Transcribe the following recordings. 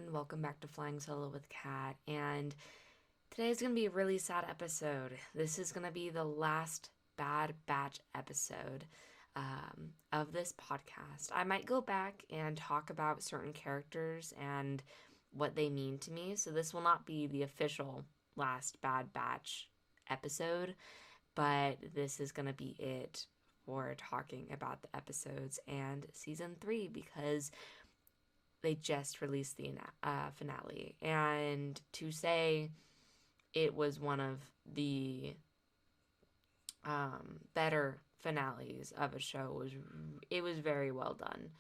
everyone. Welcome back to Flying Solo with Kat. And today is going to be a really sad episode. This is going to be the last Bad Batch episode of this podcast. I might go back and talk about certain characters and what they mean to me. So this will not be the official last Bad Batch episode, but this is going to be it for talking about the episodes and season 3 because they just released the finale. And to say it was one of the better finales of a show was very well done.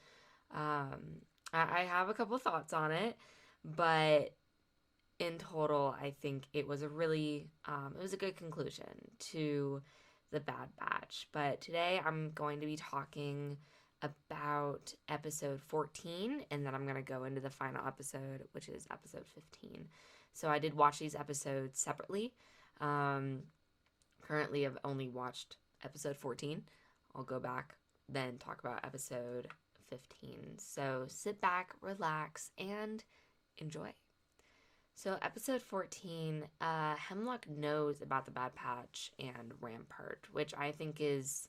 I have a couple thoughts on it, but in total, I think it was a good conclusion to the Bad Batch. But today I'm going to be talking about episode 14, and then I'm going to go into the final episode, which is episode 15. So I did watch these episodes separately. Currently, I've only watched episode 14. I'll go back, then talk about episode 15. So sit back, relax, and enjoy. So episode 14, Hemlock knows about the Bad Patch and Rampart, which I think is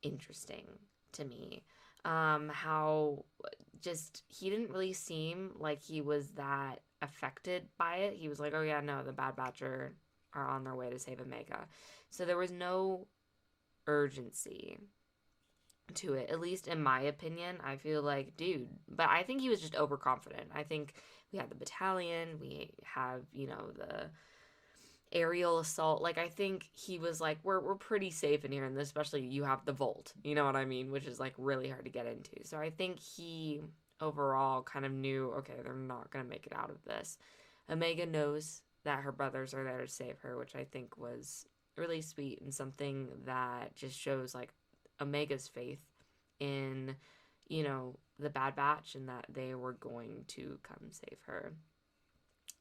interesting to me. How just he didn't really seem like he was that affected by it. He was like, oh yeah, no, the Bad Batcher are on their way to save Omega. So there was no urgency to it, at least in my opinion. I feel like, dude, but I think he was just overconfident. I think we have the battalion, we have, the aerial assault. Like, I think he was like, we're pretty safe in here, and especially you have the vault, you know what I mean, which is like really hard to get into. So I think he overall kind of knew, okay, they're not gonna make it out of this. Omega knows that her brothers are there to save her, which I think was really sweet and something that just shows like Omega's faith in, the Bad Batch and that they were going to come save her.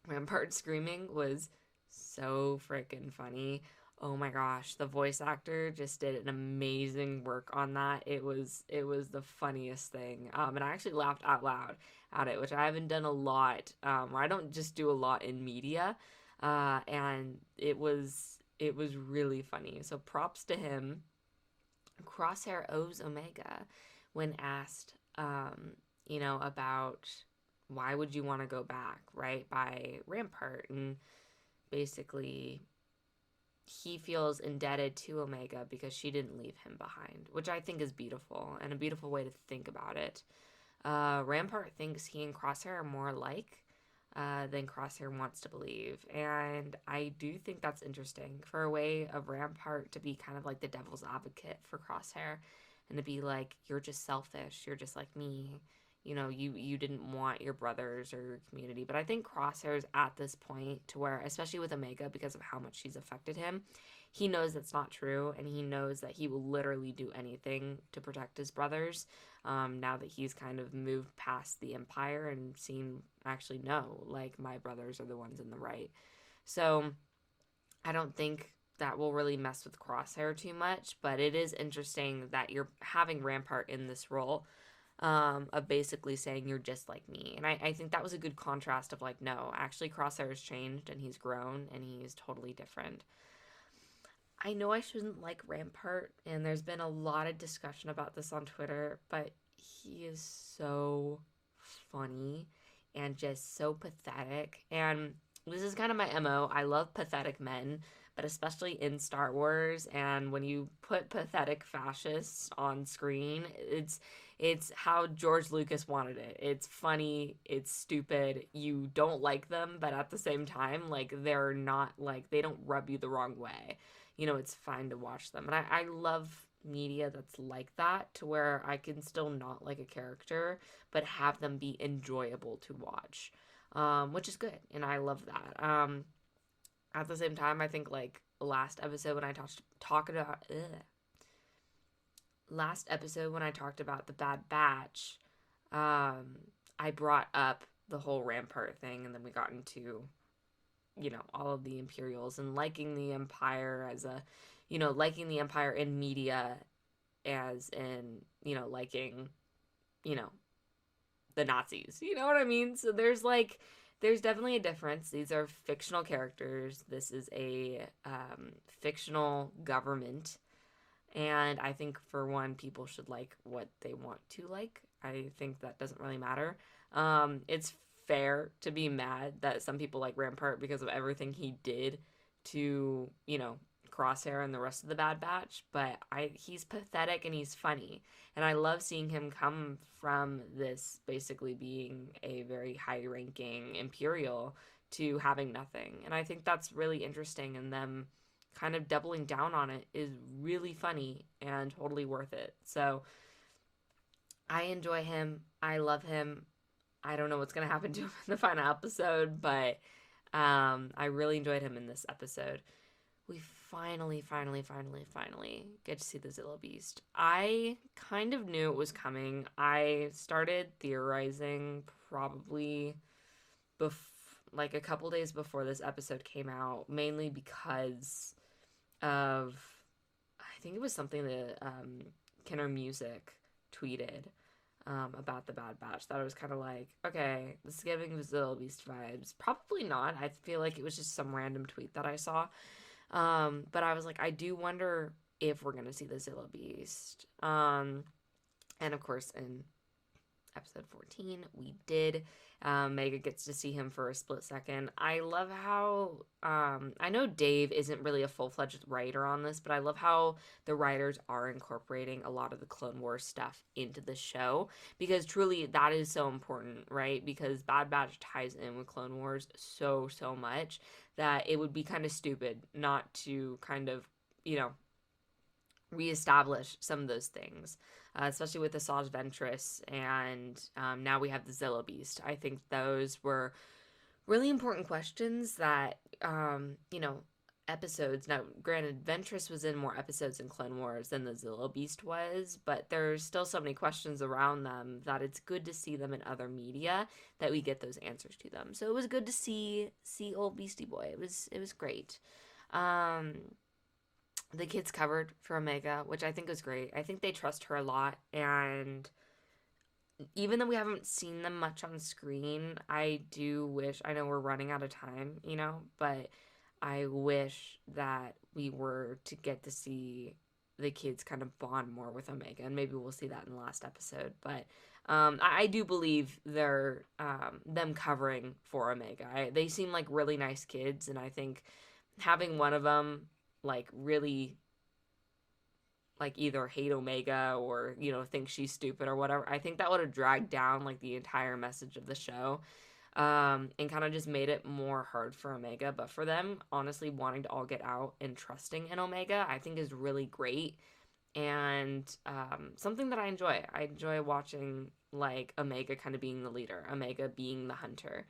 Rampart screaming was so freaking funny. Oh my gosh, the voice actor just did an amazing work on that. It was the funniest thing. And I actually laughed out loud at it, which I haven't done a lot. I don't just do a lot in media. And it was really funny. So props to him. Crosshair owes Omega when asked, about why would you want to go back, right, by Rampart. And basically, he feels indebted to Omega because she didn't leave him behind, which I think is beautiful and a beautiful way to think about it. Rampart thinks he and Crosshair are more alike than Crosshair wants to believe. And I do think that's interesting for a way of Rampart to be kind of like the devil's advocate for Crosshair and to be like, you're just selfish. You're just like me. You didn't want your brothers or your community. But I think Crosshair's at this point to where, especially with Omega, because of how much she's affected him, he knows that's not true, and he knows that he will literally do anything to protect his brothers. Now that he's kind of moved past the Empire and seen, actually, no, like, my brothers are the ones in the right. So I don't think that will really mess with Crosshair too much, but it is interesting that you're having Rampart in this role, of basically saying you're just like me. And I think that was a good contrast of like, no, actually Crosshair has changed and he's grown and he's totally different. I know I shouldn't like Rampart, and there's been a lot of discussion about this on Twitter, but he is so funny and just so pathetic. And this is kind of my MO. I love pathetic men, but especially in Star Wars. And when you put pathetic fascists on screen, it's how George Lucas wanted it. It's funny, it's stupid. You don't like them, but at the same time, like, they're not like, they don't rub you the wrong way. It's fine to watch them. And I love media that's like that, to where I can still not like a character but have them be enjoyable to watch, which is good, and I love that. At the same time, I think like last episode when I talked about the Bad Batch, I brought up the whole Rampart thing, and then we got into all of the Imperials and liking the Empire as a, liking the Empire in media as in, liking, you know, the Nazis. You know what I mean? So there's definitely a difference. These are fictional characters. This is a fictional government. And I think, for one, people should like what they want to like. I think that doesn't really matter. It's fair to be mad that some people like Rampart because of everything he did to, Crosshair and the rest of the Bad Batch, but he's pathetic and he's funny. And I love seeing him come from this basically being a very high ranking Imperial to having nothing. And I think that's really interesting, and them kind of doubling down on it is really funny and totally worth it. So I enjoy him. I love him. I don't know what's going to happen to him in the final episode, but I really enjoyed him in this episode. We finally get to see the Zillo Beast. I kind of knew it was coming. I started theorizing probably like a couple days before this episode came out, mainly because of, I think it was something that Kenner Music tweeted about the Bad Batch, that I was kind of like, okay, this is giving Zillo Beast vibes. Probably not. I feel like it was just some random tweet that I saw. But I was like, I do wonder if we're going to see the Zillo Beast. And of course, in episode 14, we did. Mega gets to see him for a split second. I love how, I know Dave isn't really a full-fledged writer on this, but I love how the writers are incorporating a lot of the Clone Wars stuff into the show, because truly that is so important, right? Because Bad Batch ties in with Clone Wars so much that it would be kind of stupid not to kind of, reestablish some of those things, especially with Asajj Ventress, and now we have the Zillo Beast. I think those were really important questions that, episodes. Now, granted, Ventress was in more episodes in Clone Wars than the Zillo Beast was, but there's still so many questions around them that it's good to see them in other media, that we get those answers to them. So it was good to see old Beastie Boy. It was great. The kids covered for Omega, which I think was great. I think they trust her a lot, and even though we haven't seen them much on screen, I do wish, I know we're running out of time, but I wish that we were to get to see the kids kind of bond more with Omega, and maybe we'll see that in the last episode. But I do believe they're them covering for Omega. They seem like really nice kids, and I think having one of them like really like either hate Omega or think she's stupid or whatever, I think that would have dragged down like the entire message of the show, and kind of just made it more hard for Omega. But for them, honestly, wanting to all get out and trusting in Omega, I think is really great, and something that I enjoy watching, like Omega kind of being the leader, Omega being the hunter.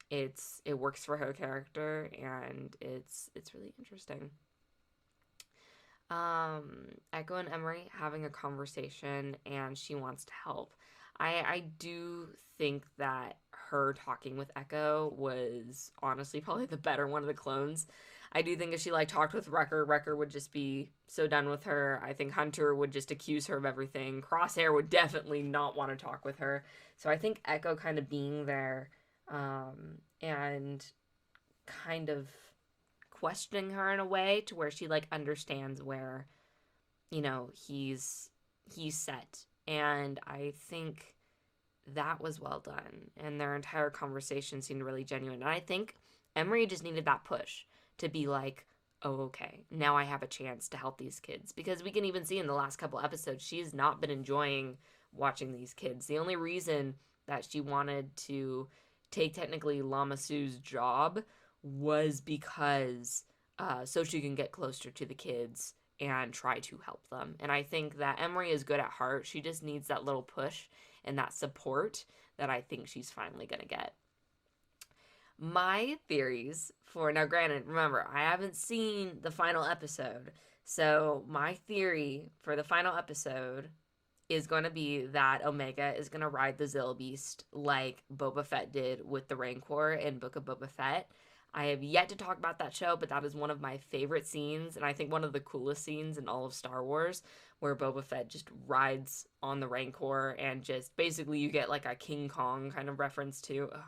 It works for her character, and it's really interesting. Echo and Emery having a conversation, and she wants to help. I do think that her talking with Echo was honestly probably the better one of the clones. I do think if she talked with Wrecker would just be so done with her. I think Hunter would just accuse her of everything. Crosshair would definitely not want to talk with her. So I think Echo kind of being there, and kind of questioning her in a way to where she understands where he's set, and I think that was well done, and their entire conversation seemed really genuine. And I think Emery just needed that push to be like, oh, okay, now I have a chance to help these kids, because we can even see in the last couple episodes she has not been enjoying watching these kids. The only reason that she wanted to take technically Lama Sue's job was because so she can get closer to the kids and try to help them. And I think that Emery is good at heart. She just needs that little push and that support that I think she's finally going to get. My theories for, now granted, remember, I haven't seen the final episode, so my theory for the final episode is going to be that Omega is going to ride the Zillo Beast like Boba Fett did with the Rancor in Book of Boba Fett. I have yet to talk about that show, but that is one of my favorite scenes, and I think one of the coolest scenes in all of Star Wars, where Boba Fett just rides on the Rancor and just basically you get like a King Kong kind of reference to. Oh,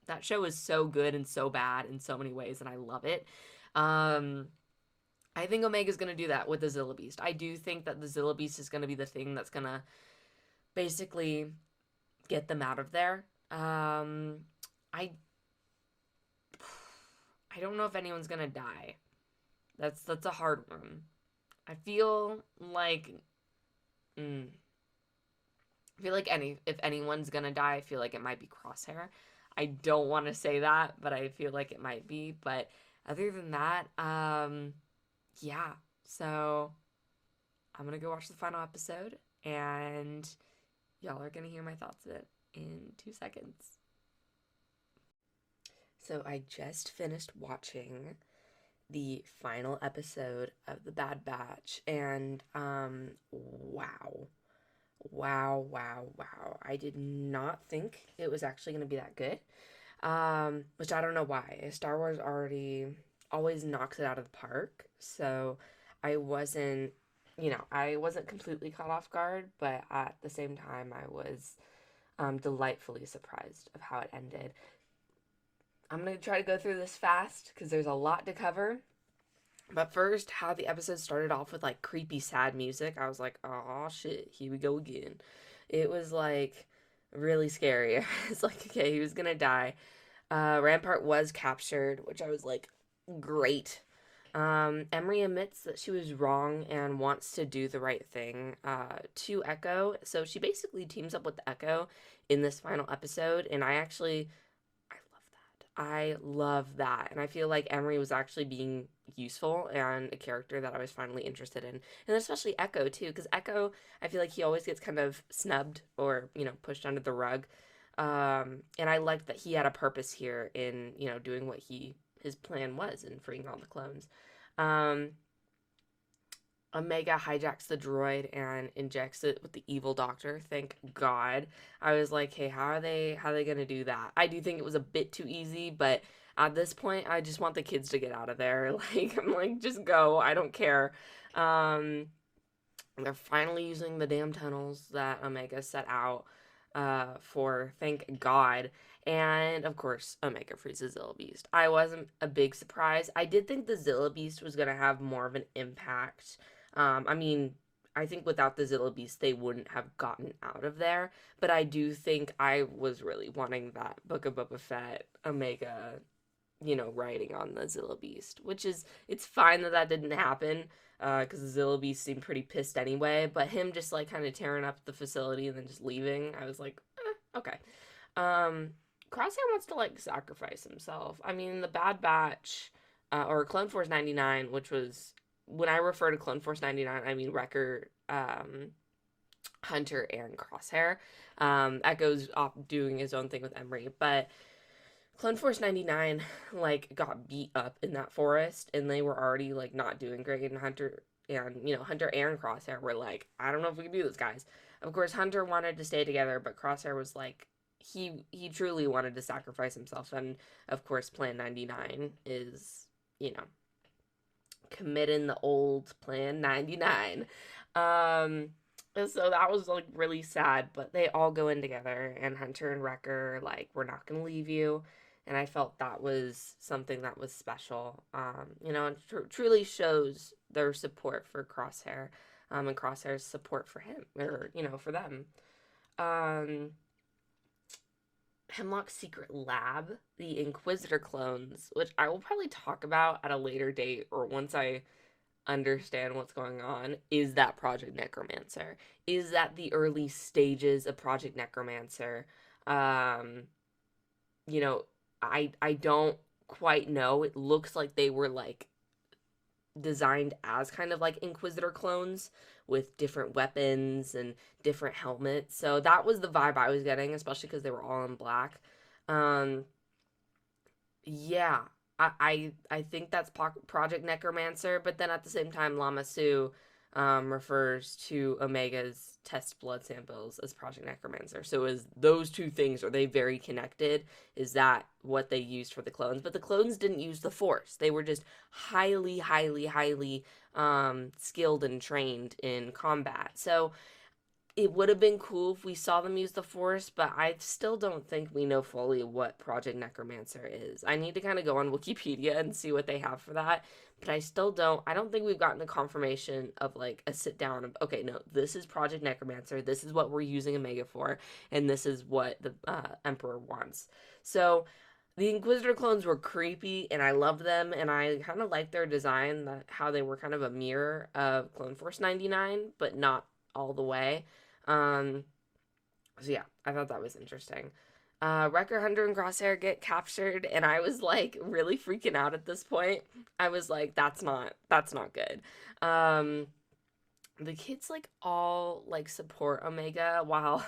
that show is so good and so bad in so many ways, and I love it. Um, I think Omega's gonna do that with the Zilla Beast. I do think that the Zilla Beast is gonna be the thing that's gonna basically get them out of there. I I don't know if anyone's gonna die. That's a hard one. I feel like mm, I feel like if anyone's gonna die, I feel like it might be Crosshair. I don't want to say that, but I feel like it might be. But other than that, yeah. So I'm gonna go watch the final episode, and y'all are gonna hear my thoughts of it in 2 seconds. So I just finished watching the final episode of The Bad Batch, and wow. Wow, wow, wow. I did not think it was actually going to be that good. Which I don't know why. Star Wars already always knocks it out of the park. So I wasn't, I wasn't completely caught off guard, but at the same time, I was delightfully surprised of how it ended. I'm going to try to go through this fast because there's a lot to cover. But first, how the episode started off with like creepy, sad music, I was like, oh shit, here we go again. It was like really scary. It's like, okay, he was gonna die. Rampart was captured, which I was like, great. Emery admits that she was wrong and wants to do the right thing to Echo. So she basically teams up with Echo in this final episode, and I love that. And I feel like Emery was actually being useful and a character that I was finally interested in. And especially Echo, too, because Echo, I feel like he always gets kind of snubbed or, pushed under the rug. And I liked that he had a purpose here in, doing what his plan was and freeing all the clones. Um, Omega hijacks the droid and injects it with the evil doctor. Thank God. I was like, hey, how are they gonna do that? I do think it was a bit too easy, but at this point I just want the kids to get out of there. Like I'm like, just go. I don't care. Um they're finally using the damn tunnels that Omega set out for, thank God. And of course, Omega freezes Zilla Beast. I wasn't a big surprise. I did think the Zilla Beast was going to have more of an impact. I mean, I think without the Zilla Beast, they wouldn't have gotten out of there. But I do think I was really wanting that Book of Boba Fett Omega, riding on the Zilla Beast, which is, it's fine that that didn't happen because the Zilla Beast seemed pretty pissed anyway. But him just like kind of tearing up the facility and then just leaving, I was like, okay. Um, Crosshair wants to like sacrifice himself. I mean, the Bad Batch or Clone Force 99, which was when I refer to Clone Force 99, I mean Wrecker, Hunter, and Crosshair. Echo's off doing his own thing with Emery, but Clone Force 99 like got beat up in that forest and they were already like not doing great, and Hunter and Crosshair were like, I don't know if we can do this, guys. Of course Hunter wanted to stay together, but Crosshair was like, he truly wanted to sacrifice himself, and of course Plan 99 is, committing the old Plan 99. And so that was like really sad, but they all go in together, and Hunter and Wrecker like, we're not gonna leave you. And I felt that was something that was special. And truly shows their support for Crosshair, and Crosshair's support for him, or for them. Um, Hemlock's secret lab, the Inquisitor clones, which I will probably talk about at a later date or once I understand what's going on, is that Project Necromancer? Is that the early stages of Project Necromancer? Um, you know, I don't quite know. It looks like they were like designed as kind of like Inquisitor clones with different weapons and different helmets. So that was the vibe I was getting, especially because they were all in black. Um, yeah, I think that's Project Necromancer, but then at the same time, Lama Su, refers to Omega's test blood samples as Project Necromancer. So is those two things, are they very connected? Is that what they used for the clones? But the clones didn't use the Force. They were just highly, highly, highly skilled and trained in combat. So it would have been cool if we saw them use the Force, but I still don't think we know fully what Project Necromancer is. I need to kind of go on Wikipedia and see what they have for that, but I don't think we've gotten a confirmation of like a sit down of, okay, no, this is Project Necromancer, this is what we're using Omega for, and this is what the Emperor wants. So the Inquisitor clones were creepy, and I loved them, and I kind of liked their design, that how they were kind of a mirror of Clone Force 99, but not all the way. Um, so yeah, I thought that was interesting. Wrecker Hunter and Crosshair get captured, and I was like really freaking out at this point. I was like, that's not good. Um, the kids like all like support Omega while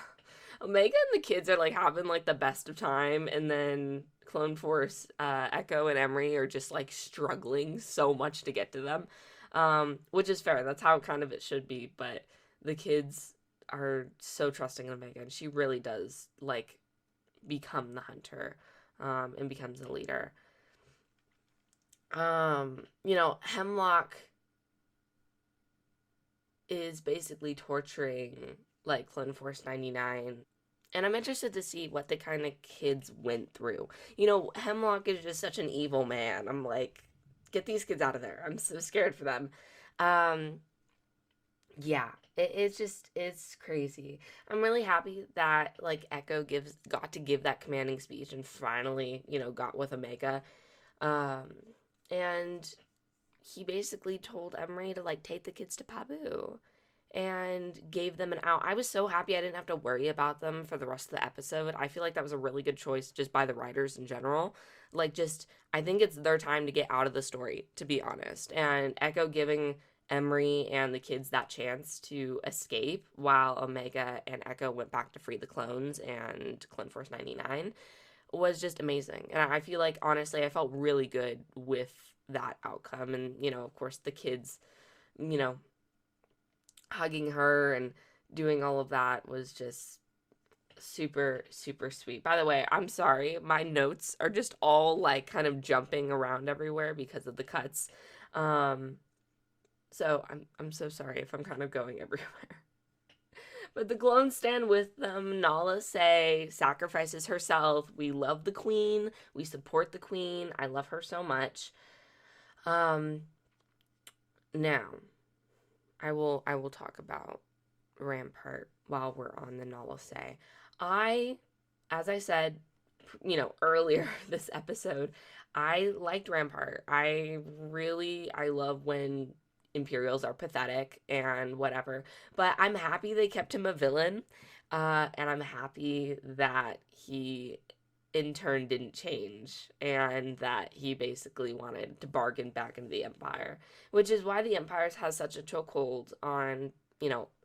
Omega and the kids are like having like the best of time, and then Clone Force, Echo and Emery are just like struggling so much to get to them, which is fair. That's how kind of it should be. But the kids are so trusting of Omega, and she really does like become the hunter, and becomes the leader. Hemlock is basically torturing like Clone Force 99. And I'm interested to see what the kind of kids went through. Hemlock is just such an evil man. I'm like, get these kids out of there. I'm so scared for them. Um, yeah, it's crazy. I'm really happy that like Echo got to give that commanding speech and finally, got with Omega. Um, and he basically told Emery to like take the kids to Pabu and gave them an out. I was so happy I didn't have to worry about them for the rest of the episode. I feel like that was a really good choice just by the writers in general. Like, just, I think it's their time to get out of the story, to be honest. And Echo giving Emery and the kids that chance to escape while Omega and Echo went back to free the clones and Clone Force 99 was just amazing. And I feel like, honestly, I felt really good with that outcome. And, of course, the kids, you know, hugging her and doing all of that was just super, super sweet. By the way, I'm sorry. My notes are just all like kind of jumping around everywhere because of the cuts. Um, so I'm so sorry if I'm kind of going everywhere. But the clones stand with them. Nala Se sacrifices herself. We love the queen. We support the queen. I love her so much. Um, now I will talk about Rampart while we're on the Nala Se. I, as I said, earlier this episode, I liked Rampart. I love when Imperials are pathetic and whatever. But I'm happy they kept him a villain. And I'm happy that he in turn didn't change and that he basically wanted to bargain back into the Empire, which is why the Empire has such a chokehold on,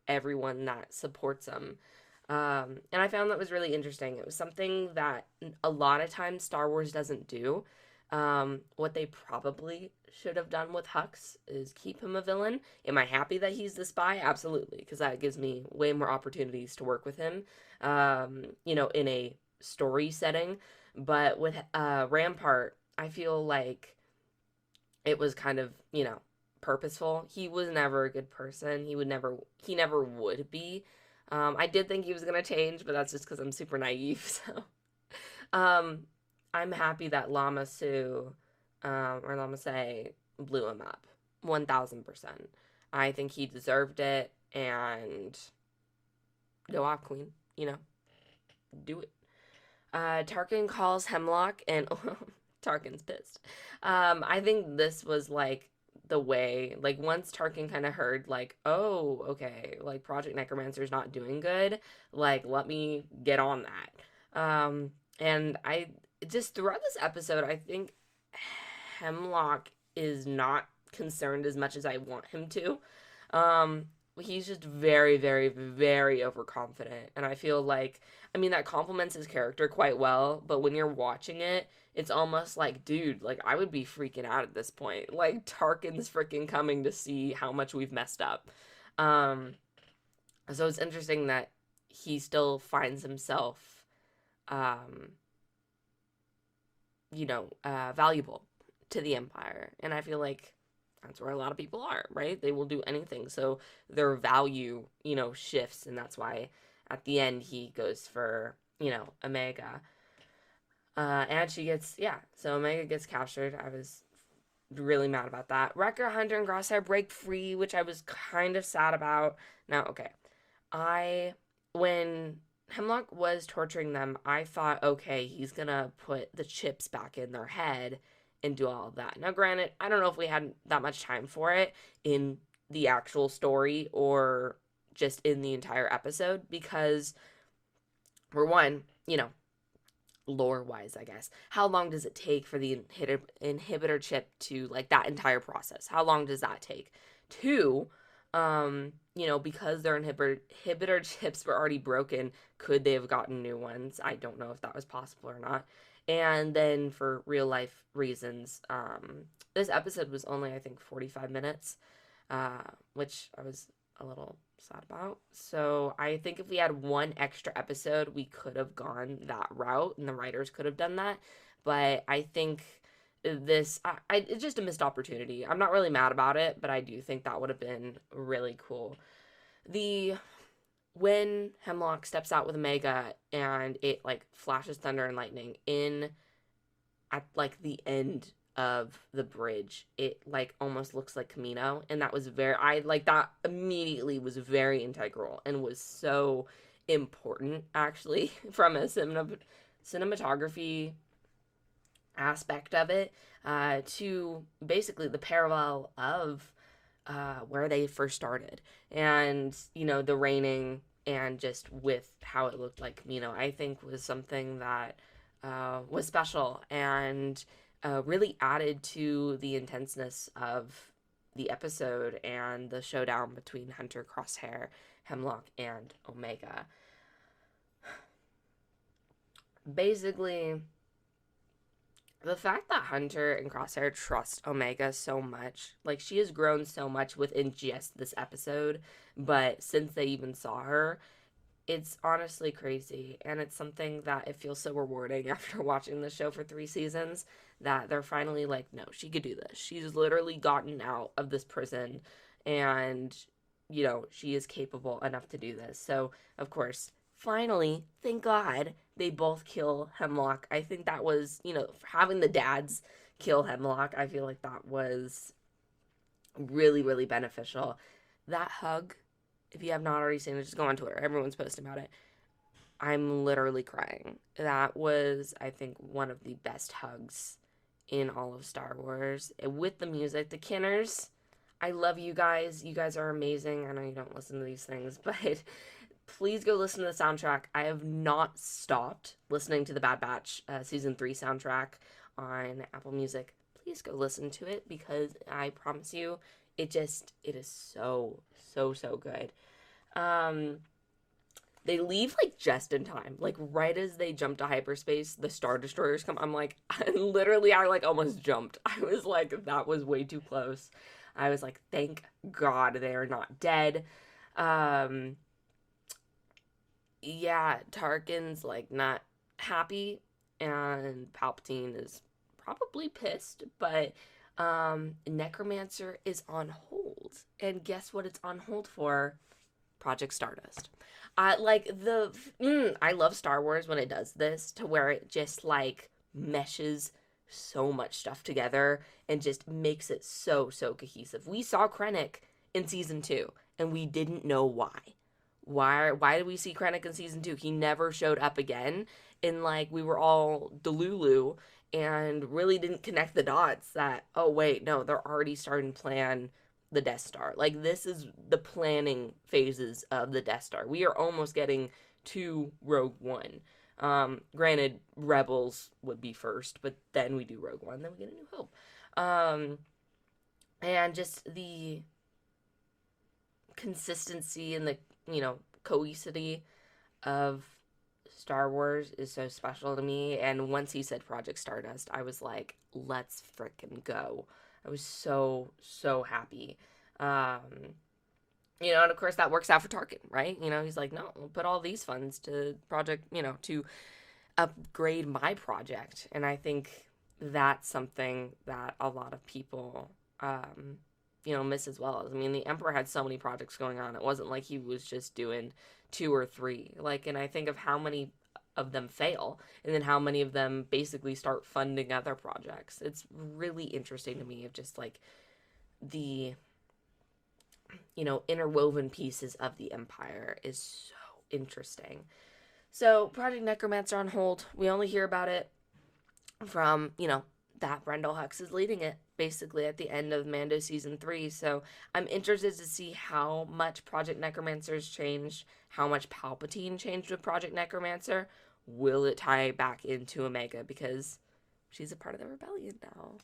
everyone that supports him. And I found that was really interesting. It was something that a lot of times Star Wars doesn't do. What they probably should have done with Hux is keep him a villain. Am I happy that he's the spy? Absolutely, because that gives me way more opportunities to work with him, in a story setting. But with Rampart, I feel like it was kind of, purposeful. He was never a good person. He never would be. I did think he was going to change, but that's just because I'm super naive. So, um, I'm happy that Lama Su, or Lama Se, blew him up. 1000%. I think he deserved it, and go off, Queen. Do it. Tarkin calls Hemlock, and Tarkin's pissed. I think this was like the way, like once Tarkin kind of heard, like, oh, okay, like Project Necromancer's not doing good, like let me get on that. And I just throughout this episode, I think Hemlock is not concerned as much as I want him to. Um, he's just very, very, very overconfident, and I feel like, I mean, that complements his character quite well. But when you're watching it, it's almost like, dude, like I would be freaking out at this point. Like Tarkin's freaking coming to see how much we've messed up. Um, so it's interesting that he still finds himself, um, valuable to the Empire. And I feel like that's where a lot of people are, right? They will do anything. So their value, shifts. And that's why at the end he goes for, Omega. And she gets, yeah, so Omega gets captured. I was really mad about that. Wrecker, Hunter, and Crosshair break free, which I was kind of sad about. Now, okay, I when Hemlock was torturing them, I thought, okay, he's gonna put the chips back in their head and do all of that. Now, granted, I don't know if we had that much time for it in the actual story or just in the entire episode because, for one, lore wise, I guess, how long does it take for the inhibitor chip to, like, that entire process? How long does that take? Two, because their inhibitor chips were already broken, could they have gotten new ones? I don't know if that was possible or not. And then for real life reasons, this episode was only, I think, 45 minutes, which I was a little sad about. So I think if we had one extra episode, we could have gone that route and the writers could have done that. But I think it's just a missed opportunity. I'm not really mad about it, but I do think that would have been really cool. The When Hemlock steps out with Omega and it like flashes thunder and lightning in at like the end of the bridge, it like almost looks like Camino, and that was very, I like that immediately was very integral and was so important actually from a cinematography aspect of it, to basically the parallel of where they first started, and the raining and just with how it looked like Camino, I think was something that was special and really added to the intenseness of the episode and the showdown between Hunter, Crosshair, Hemlock, and Omega. Basically, the fact that Hunter and Crosshair trust Omega so much, like she has grown so much within just this episode, but since they even saw her, it's honestly crazy. And it's something that it feels so rewarding after watching the show for 3 seasons that they're finally like, no, she could do this. She's literally gotten out of this prison and, she is capable enough to do this. So, of course, finally, thank God, they both kill Hemlock. I think that was, having the dads kill Hemlock, I feel like that was really, really beneficial. That hug, if you have not already seen it, just go on Twitter. Everyone's posting about it. I'm literally crying. That was, I think, one of the best hugs in all of Star Wars. With the music, the Kinners, I love you guys. You guys are amazing. I know you don't listen to these things, but please go listen to the soundtrack. I have not stopped listening to the Bad Batch Season 3 soundtrack on Apple Music. Please go listen to it because I promise you, it is so, so, so good. They leave like just in time, like right as they jump to hyperspace, the Star Destroyers come. I'm like, literally, I like almost jumped. I was like, that was way too close. I was like, thank God they are not dead. Um, yeah, Tarkin's like not happy, and Palpatine is probably pissed, but Necromancer is on hold. And guess what it's on hold for? Project Stardust. I love Star Wars when it does this to where it just like meshes so much stuff together and just makes it so so cohesive. We saw Krennic in season 2 and we didn't know why. Why did we see Krennic in season 2? He never showed up again, and like we were all delulu and really didn't connect the dots that, oh wait, no, they're already starting to plan the Death Star. Like this is the planning phases of the Death Star. We are almost getting to Rogue One. Granted, Rebels would be first, but then we do Rogue One, then we get a New Hope. And just the consistency and the cohesivity of Star Wars is so special to me. And once he said Project Stardust, I was like, let's frickin' go. I was so, so happy. Um, and of course that works out for Tarkin, right? He's like, no, we'll put all these funds to project, to upgrade my project. And I think that's something that a lot of people, miss as well. I mean, the Emperor had so many projects going on. It wasn't like he was just doing two or three. Like, and I think of how many of them fail and then how many of them basically start funding other projects. It's really interesting to me of just like the interwoven pieces of the Empire is so interesting. So Project Necromancer on hold. We only hear about it from, that Brendel Hux is leading it basically at the end of Mando season 3. So I'm interested to see how much Project Necromancer's changed, how much Palpatine changed with Project Necromancer. Will it tie back into Omega because she's a part of the rebellion now?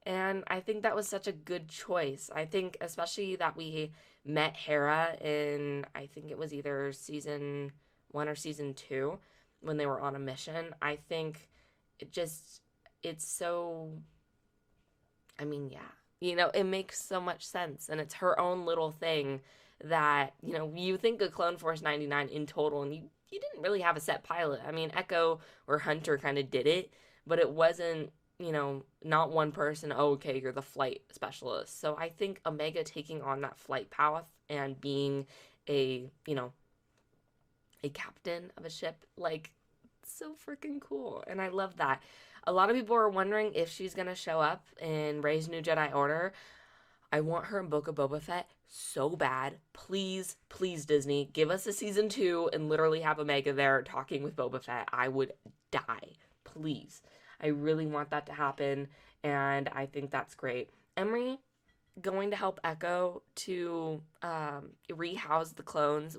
And I think that was such a good choice. I think especially that we met Hera in, I think it was either season 1 or season 2 when they were on a mission. I think it's so, I mean, yeah. It makes so much sense. And it's her own little thing that, you think of Clone Force 99 in total and you didn't really have a set pilot. I mean, Echo or Hunter kind of did it, but it wasn't, not one person, oh, okay, you're the flight specialist. So I think Omega taking on that flight path and being a, a captain of a ship, like, so freaking cool. And I love that. A lot of people are wondering if she's going to show up in Rey's New Jedi Order. I want her in Book of Boba Fett so bad. Please, please, Disney, give us a season 2 and literally have Omega there talking with Boba Fett. I would die. Please. I really want that to happen, and I think that's great. Emery going to help Echo to rehouse the clones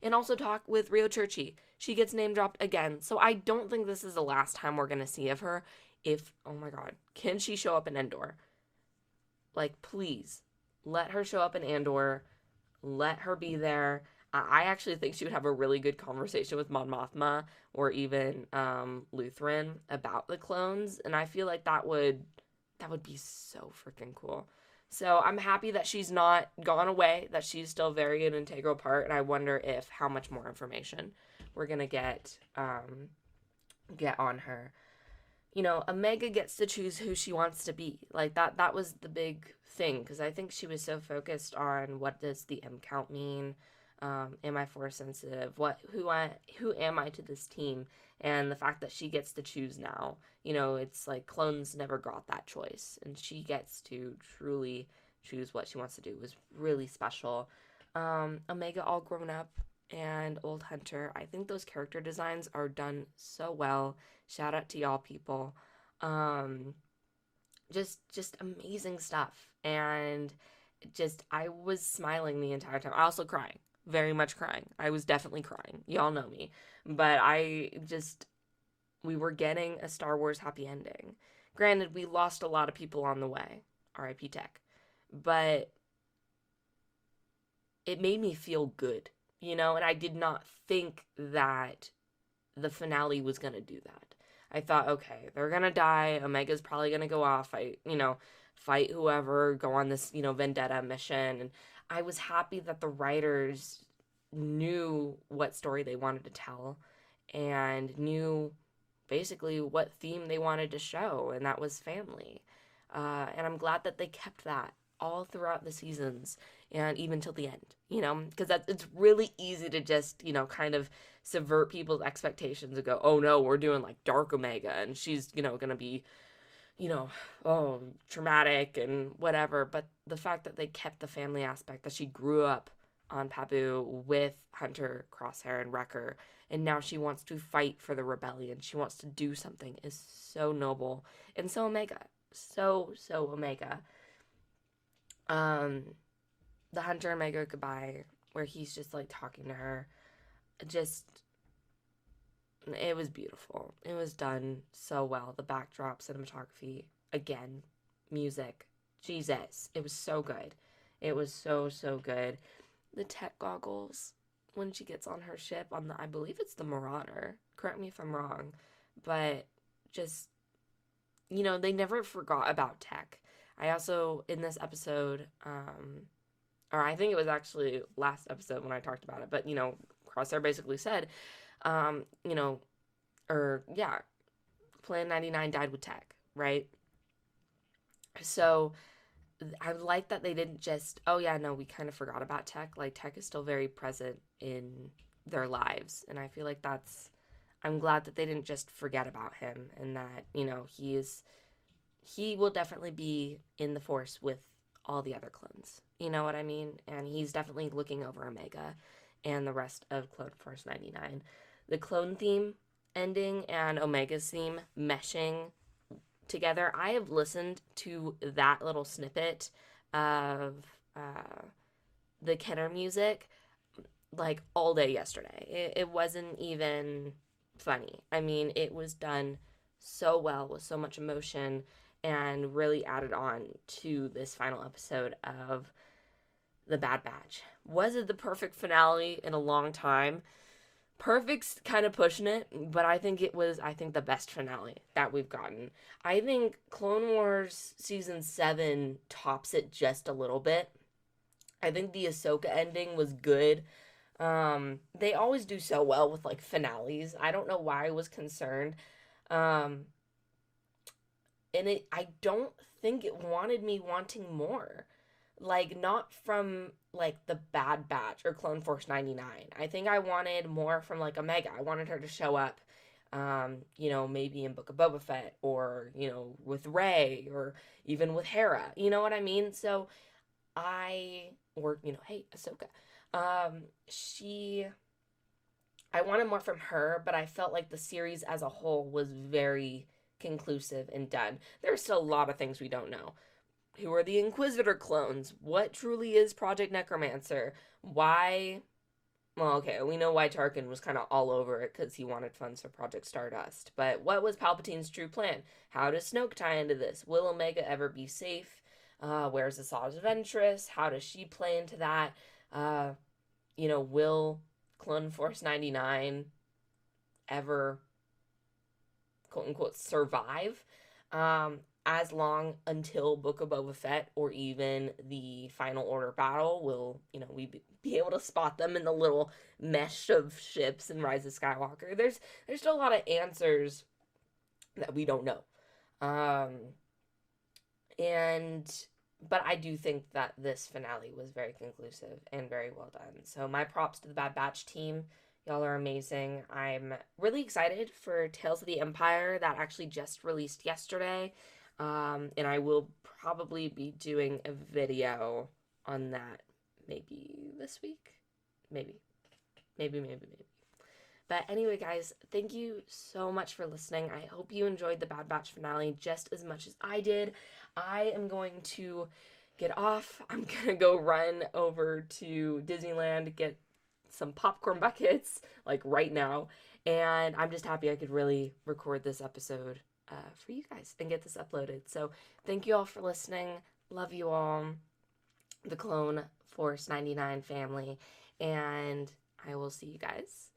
and also talk with Rio Churchy. She gets name dropped again, so I don't think this is the last time we're gonna see of her. Oh my god, can she show up in Endor? Like, please, let her show up in Andor. Let her be there. I actually think she would have a really good conversation with Mon Mothma or even Lutheran about the clones, and I feel like that would be so freaking cool. So I'm happy that she's not gone away, that she's still very an integral part, and I wonder how much more information we're gonna get on her. Omega gets to choose who she wants to be. Like that was the big thing, because I think she was so focused on what does the M count mean. Am I force sensitive? Who am I to this team? And the fact that she gets to choose now, it's like clones never got that choice, and she gets to truly choose what she wants to do. It was really special. Omega all grown up and Old Hunter. I think those character designs are done so well. Shout out to y'all people. Just amazing stuff. And I was smiling the entire time. I also crying. Very much crying. I was definitely crying. Y'all know me. But we were getting a Star Wars happy ending. Granted, we lost a lot of people on the way. R.I.P. Tech. But it made me feel good, and I did not think that the finale was going to do that. I thought, okay, they're going to die. Omega's probably going to go off, fight whoever, go on this, vendetta mission. And I was happy that the writers knew what story they wanted to tell and knew basically what theme they wanted to show, and that was family. And I'm glad that they kept that all throughout the seasons and even till the end, because it's really easy to just, kind of subvert people's expectations and go, oh no, we're doing like Dark Omega and she's, gonna be, traumatic and whatever. But the fact that they kept the family aspect, that she grew up on Pabu with Hunter, Crosshair, and Wrecker, and now she wants to fight for the rebellion. She wants to do something, is so noble. And so Omega. So Omega. The Hunter Omega goodbye, where he's just like talking to her, it was beautiful. It was done so well. The backdrop, cinematography, again, music, Jesus, it was so good. It was so good. The tech goggles when she gets on her ship I believe it's the Marauder, correct me if I'm wrong, but just, they never forgot about tech. I also, in this episode, or I think it was actually last episode when I talked about it, but, Crosshair basically said, um, you know, or yeah, Plan 99 died with tech, right? So I like that they didn't just, oh yeah, no, we kind of forgot about tech. Like, tech is still very present in their lives. And I feel like I'm glad that they didn't just forget about him, and that, he will definitely be in the Force with all the other clones. You know what I mean? And he's definitely looking over Omega and the rest of Clone Force 99. The clone theme ending and Omega's theme meshing together. I have listened to that little snippet of the Kenner music like all day yesterday. It wasn't even funny. I mean, it was done so well with so much emotion and really added on to this final episode of The Bad Batch. Was it the perfect finale in a long time? Perfect's kind of pushing it, but I think the best finale that we've gotten. I think Clone Wars Season 7 tops it just a little bit. I think the Ahsoka ending was good. They always do so well with like finales. I don't know why I was concerned. Um, I don't think it wanted me wanting more. Like, not from like the Bad Batch or Clone Force 99. I think I wanted more from like Omega. I wanted her to show up, maybe in Book of Boba Fett, or, with Rey, or even with Hera. You know what I mean? So hey, Ahsoka. She I wanted more from her, but I felt like the series as a whole was very conclusive and done. There's still a lot of things we don't know. Who are the Inquisitor clones? What truly is Project Necromancer? Why? Well, okay, we know why Tarkin was kind of all over it because he wanted funds for Project Stardust. But what was Palpatine's true plan? How does Snoke tie into this? Will Omega ever be safe? Where's Asajj Ventress? How does she play into that? Will Clone Force 99 ever, quote unquote, survive? As long until Book of Boba Fett, or even the Final Order battle, will, we be able to spot them in the little mesh of ships in Rise of Skywalker. There's still a lot of answers that we don't know. But I do think that this finale was very conclusive and very well done. So my props to the Bad Batch team. Y'all are amazing. I'm really excited for Tales of the Empire that actually just released yesterday. And I will probably be doing a video on that maybe this week. Maybe. But anyway, guys, thank you so much for listening. I hope you enjoyed the Bad Batch finale just as much as I did. I am going to get off. I'm going to go run over to Disneyland, get some popcorn buckets, like right now. And I'm just happy I could really record this episode for you guys and get this uploaded. So thank you all for listening. Love you all, the Clone Force 99 family. And I will see you guys